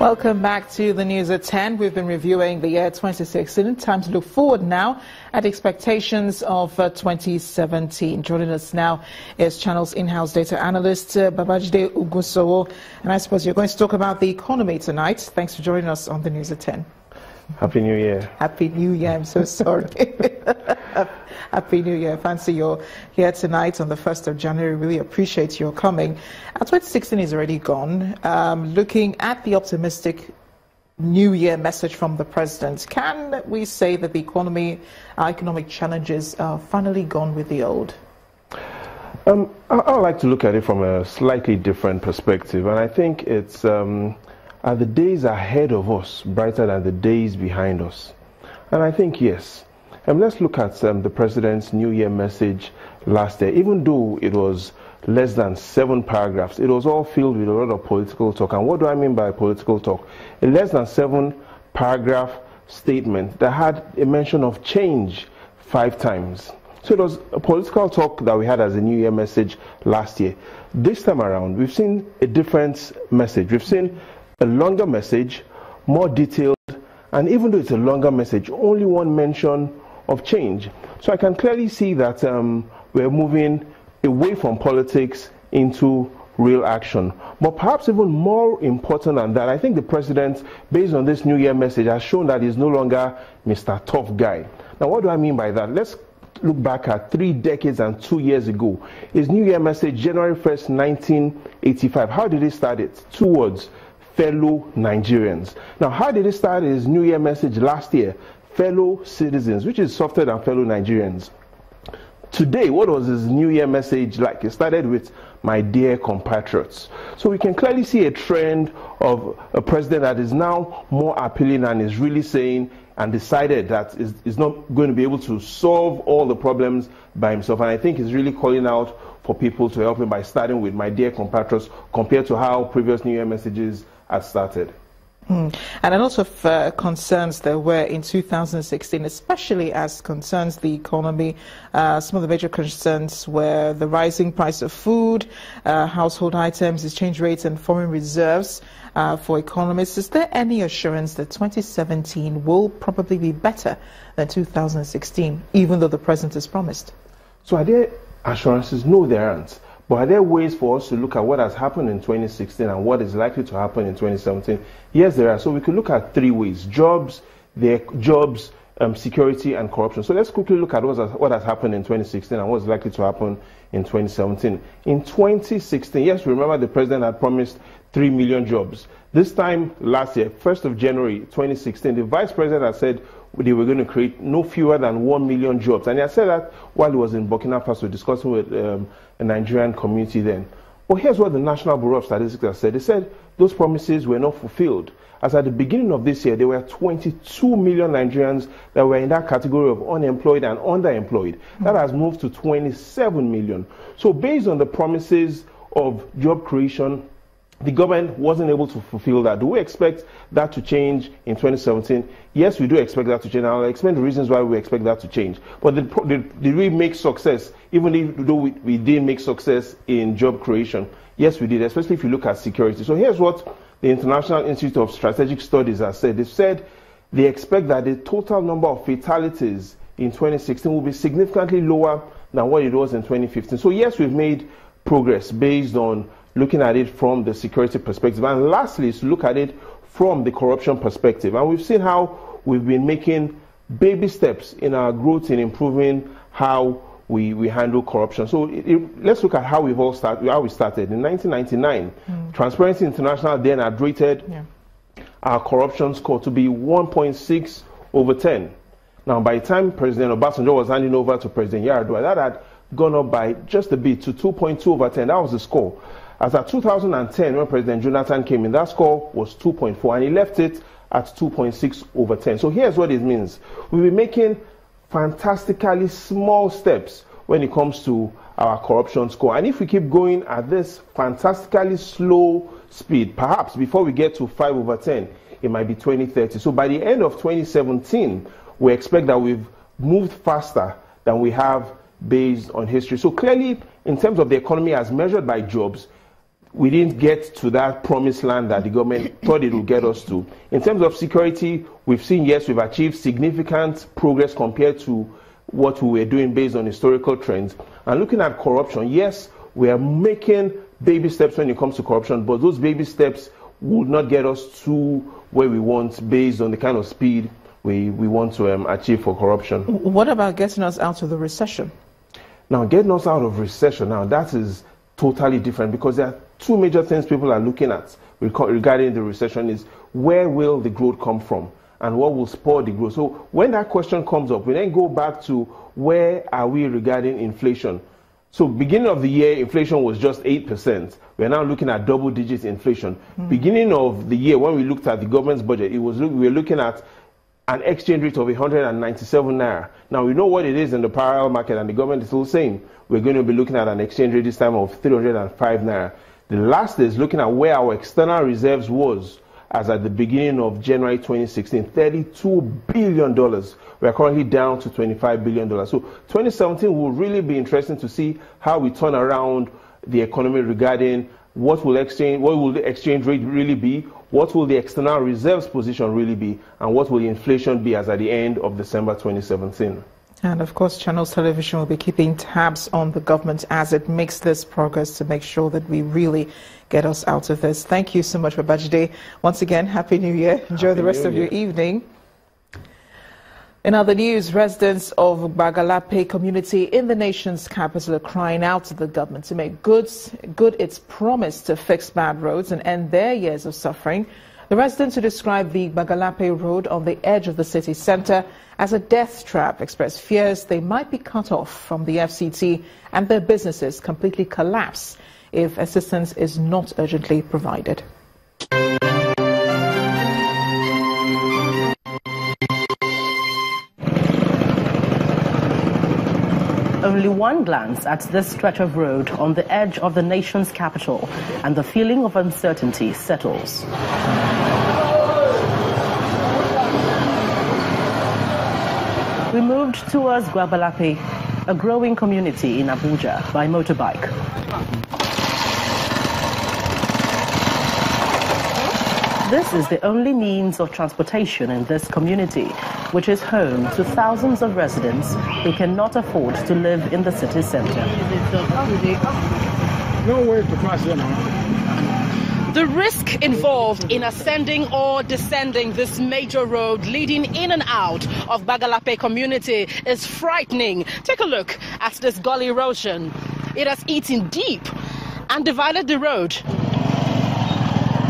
Welcome back to the news at 10. We've been reviewing the year 2016. Time to look forward now at expectations of 2017. Joining us now is Channel's in-house data analyst, Babajide Ugusowo. And I suppose you're going to talk about the economy tonight. Thanks for joining us on the news at 10. Happy New Year. Happy New Year. I'm so sorry. Happy New Year. Fancy you're here tonight on the 1st of January. Really appreciate your coming. 2016 is already gone. Looking at the optimistic New Year message from the president, can we say that the economic challenges are finally gone with the old? I like to look at it from a slightly different perspective, and I think it's are the days ahead of us brighter than the days behind us? And I think yes. Let's look at the president's New Year message last year. Even though it was less than 7 paragraphs, it was all filled with a lot of political talk. And what do I mean by political talk? A less than 7 paragraph statement that had a mention of change 5 times. So it was a political talk that we had as a New Year message last year. This time around, we've seen a different message. We've seen a longer message, more detailed, and even though it's a longer message, only one mention of change. So I can clearly see that we're moving away from politics into real action. But perhaps even more important than that, I think the president, based on this New Year message, has shown that he's no longer Mr. Tough Guy. Now, what do I mean by that? Let's look back at 3 decades and 2 years ago. His New Year message, January 1st, 1985. How did he start it? 2 words: fellow Nigerians. Now, how did he start his New Year message last year? Fellow citizens, which is softer than fellow Nigerians. Today, what was his New Year message like? It started with, my dear compatriots. So we can clearly see a trend of a president that is now more appealing and is really saying and decided that is not going to be able to solve all the problems by himself. And I think he's really calling out for people to help him by starting with, my dear compatriots, compared to how previous New Year messages had started. And a lot of concerns there were in 2016, especially as concerns the economy. Some of the major concerns were the rising price of food, household items, exchange rates, and foreign reserves for economists. Is there any assurance that 2017 will probably be better than 2016, even though the president has promised? So are there assurances? No, there aren't. But are there ways for us to look at what has happened in 2016 and what is likely to happen in 2017? Yes, there are. So we could look at 3 ways: jobs, security, and corruption. So let's quickly look at what has happened in 2016 and what is likely to happen in 2017. In 2016, yes, remember the president had promised 3 million jobs. This time last year, 1st of January 2016, the vice president had said they were going to create no fewer than 1 million jobs. And he had said that while he was in Burkina Faso discussing with a Nigerian community then. But here's what the National Bureau of Statistics has said. They said those promises were not fulfilled. As at the beginning of this year, there were 22 million Nigerians that were in that category of unemployed and underemployed. That has moved to 27 million. So based on the promises of job creation, the government wasn't able to fulfill that. Do we expect that to change in 2017? Yes, we do expect that to change. I'll explain the reasons why we expect that to change. But did we make success, even though we didn't make success in job creation? Yes, we did, especially if you look at security. So here's what the International Institute of Strategic Studies has said. They've said they expect that the total number of fatalities in 2016 will be significantly lower than what it was in 2015. So yes, we've made progress based on looking at it from the security perspective. And lastly, is to look at it from the corruption perspective. And we've seen how we've been making baby steps in our growth in improving how we handle corruption. So let's look at how we started. In 1999, Transparency International then had rated our corruption score to be 1.6 over 10. Now, by the time President Obasanjo was handing over to President Yar'Adua, that had gone up by just a bit to 2.2 over 10. That was the score. As at 2010, when President Jonathan came in, that score was 2.4, and he left it at 2.6 over 10. So here's what it means. We'll be making fantastically small steps when it comes to our corruption score. And if we keep going at this fantastically slow speed, perhaps before we get to 5 over 10, it might be 2030. So by the end of 2017, we expect that we've moved faster than we have based on history. So clearly, in terms of the economy as measured by jobs, we didn't get to that promised land that the government thought it would get us to. In terms of security, we've seen, yes, we've achieved significant progress compared to what we were doing based on historical trends. And looking at corruption, yes, we are making baby steps when it comes to corruption, but those baby steps would not get us to where we want based on the kind of speed we want to achieve for corruption. What about getting us out of the recession? Now, getting us out of recession, now that is totally different, because there are two major things people are looking at regarding the recession is where will the growth come from and what will spur the growth. So when that question comes up, we then go back to where are we regarding inflation. So beginning of the year, inflation was just 8%. We're now looking at double-digit inflation. Beginning of the year, when we looked at the government's budget, we were looking at an exchange rate of 197 naira. Now, we know what it is in the parallel market, and the government is still saying we're going to be looking at an exchange rate this time of 305 naira. The last is looking at where our external reserves was as at the beginning of January 2016, $32 billion. We are currently down to $25 billion. So 2017 will really be interesting to see how we turn around the economy regarding what will the exchange rate really be, what will the external reserves position really be, and what will the inflation be as at the end of December 2017. And of course, Channels Television will be keeping tabs on the government as it makes this progress to make sure that we really get us out of this. Thank you so much, Babajide. Once again, Happy New Year. Enjoy the rest of your evening. In other news, residents of Baggala Pay community in the nation's capital are crying out to the government to make good its promise to fix bad roads and end their years of suffering. The residents who describe the Baggala Pay Road on the edge of the city centre as a death trap express fears they might be cut off from the FCT and their businesses completely collapse if assistance is not urgently provided. Only one glance at this stretch of road on the edge of the nation's capital and the feeling of uncertainty settles. We moved towards Baggala Pay, a growing community in Abuja, by motorbike. This is the only means of transportation in this community, which is home to thousands of residents who cannot afford to live in the city center. No way to cross here now. The risk involved in ascending or descending this major road leading in and out of Baggala Pay community is frightening. Take a look at this gully erosion. It has eaten deep and divided the road.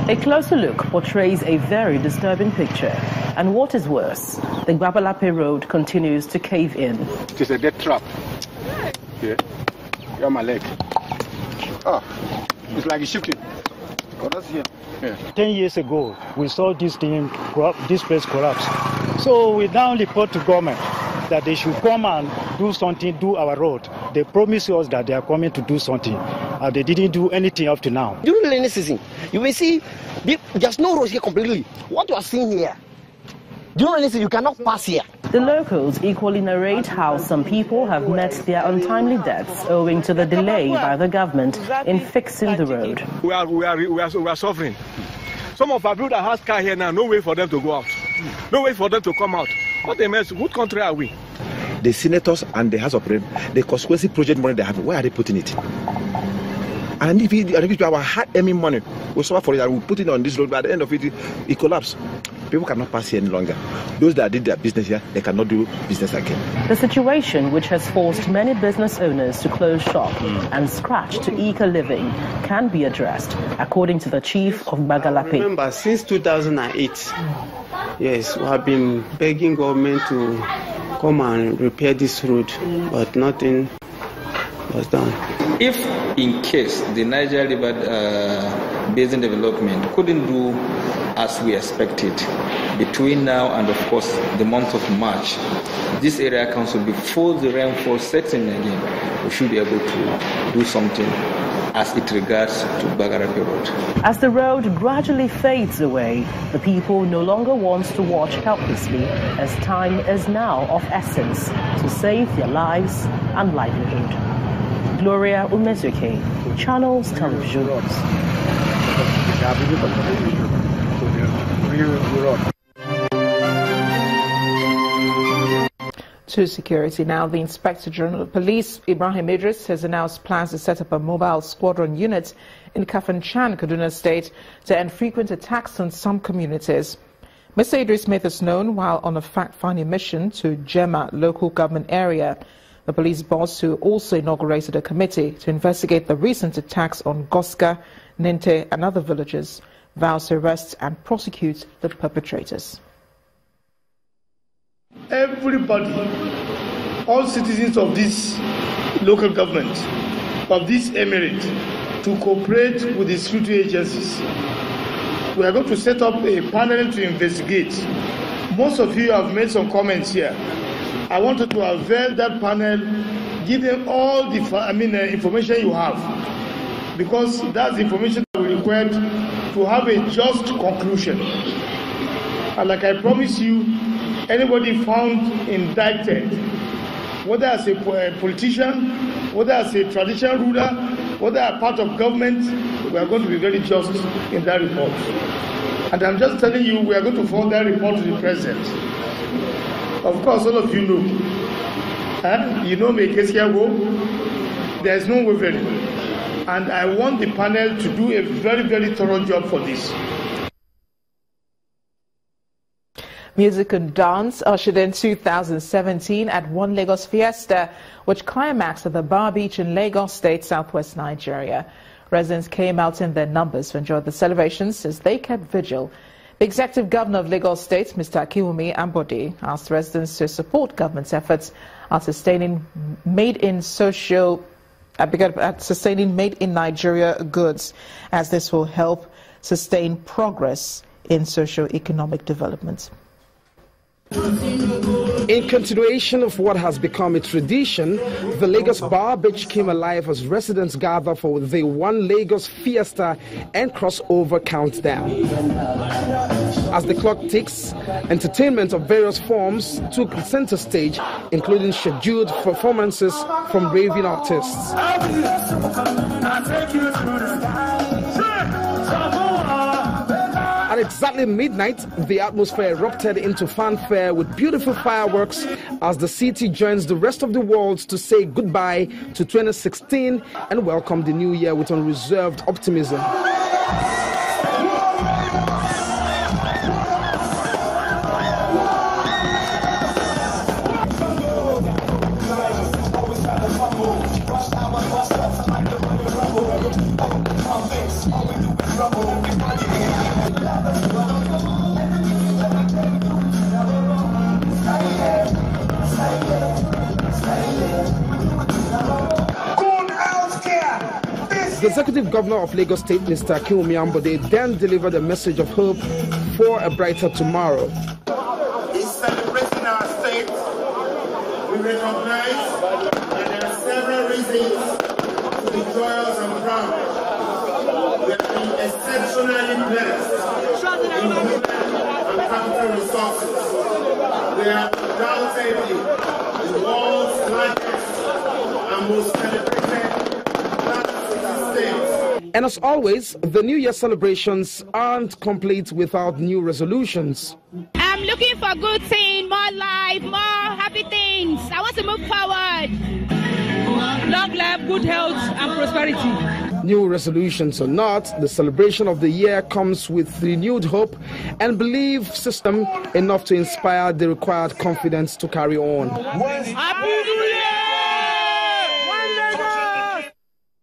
A closer look portrays a very disturbing picture. And what is worse, the Baggala Pay Road continues to cave in. It is a death trap. Here. You're my leg. Oh, it's like it's shifting. Oh, that's here. Yeah. 10 years ago, we saw this place collapse. So we now report to government that they should come and do something, do our road. They promised us that they are coming to do something. They didn't do anything up to now. During the rainy season, you will see there's no roads here completely. What you are seeing here, during the rainy season, you cannot pass here. The locals equally narrate how some people have met their untimely deaths owing to the delay by the government in fixing the road. We are suffering. Some of our people that has car here now, no way for them to go out. No way for them to come out. What a mess. What country are we? The senators and the House of Rep, the constituency project money they have, where are they putting it? And if we our hard-earning money, we suffer for it and we put it on this road, but at the end of it, it collapses. People cannot pass here any longer. Those that did their business here, they cannot do business again. The situation, which has forced many business owners to close shop and scratch to eke a living, can be addressed, according to the chief of Baggala Pay. Remember, since 2008, yes, we have been begging government to come and repair this road, but nothing was done. If in case the Niger River Basin Development couldn't do as we expected between now and of course the month of March, this area council, before the rainfall sets in again, we should be able to do something as it regards to Baggala Pay Road. As the road gradually fades away, the people no longer want to watch helplessly, as time is now of essence to save their lives and livelihood. Gloria Umezuke, Channels Television. To security now, the Inspector General of Police, Ibrahim Idris, has announced plans to set up a mobile squadron unit in Kafanchan, Kaduna State, to end frequent attacks on some communities. Mr. Idris made this known while on a fact-finding mission to Jema local government area. The police boss, who also inaugurated a committee to investigate the recent attacks on Goska, Ninte and other villages, vows to arrest and prosecute the perpetrators. Everybody, all citizens of this local government, of this emirate, to cooperate with the security agencies. We are going to set up a panel to investigate. Most of you have made some comments here. I wanted to avail that panel, give them all the information you have, because that's the information that we require to have a just conclusion. And like I promised you, anybody found indicted, whether as a politician, whether as a traditional ruler, whether a part of government, we are going to be very just in that report. And I'm just telling you, we are going to forward that report to the president. Of course, all of you know. You know me, there is no wavering. And I want the panel to do a very, very thorough job for this. Music and dance ushered in 2017 at One Lagos Fiesta, which climaxed at the Bar Beach in Lagos State, southwest Nigeria. Residents came out in their numbers to enjoy the celebrations as they kept vigil. The Executive Governor of Lagos State, Mr. Akiwumi Ambode, asked residents to support government's efforts at sustaining made in Nigeria goods, as this will help sustain progress in socio-economic development. In continuation of what has become a tradition, the Lagos Bar Beach came alive as residents gather for the One Lagos Fiesta and crossover countdown. As the clock ticks, entertainment of various forms took center stage, including scheduled performances from raving artists. At exactly midnight, the atmosphere erupted into fanfare with beautiful fireworks as the city joins the rest of the world to say goodbye to 2016 and welcome the new year with unreserved optimism. The Executive Governor of Lagos State, Mr. Akiwumi Ambode, then delivered a message of hope for a brighter tomorrow. In celebrating our state, we recognize that there are several reasons to be joyous and proud. We have been exceptionally blessed in human and capital resources. We are undoubtedly the world's largest and most celebrated. And as always, the New Year celebrations aren't complete without new resolutions. I'm looking for good things, more life, more happy things. I want to move forward. Long life, good health, and prosperity. New resolutions or not, the celebration of the year comes with renewed hope and belief system enough to inspire the required confidence to carry on. Happy New Year!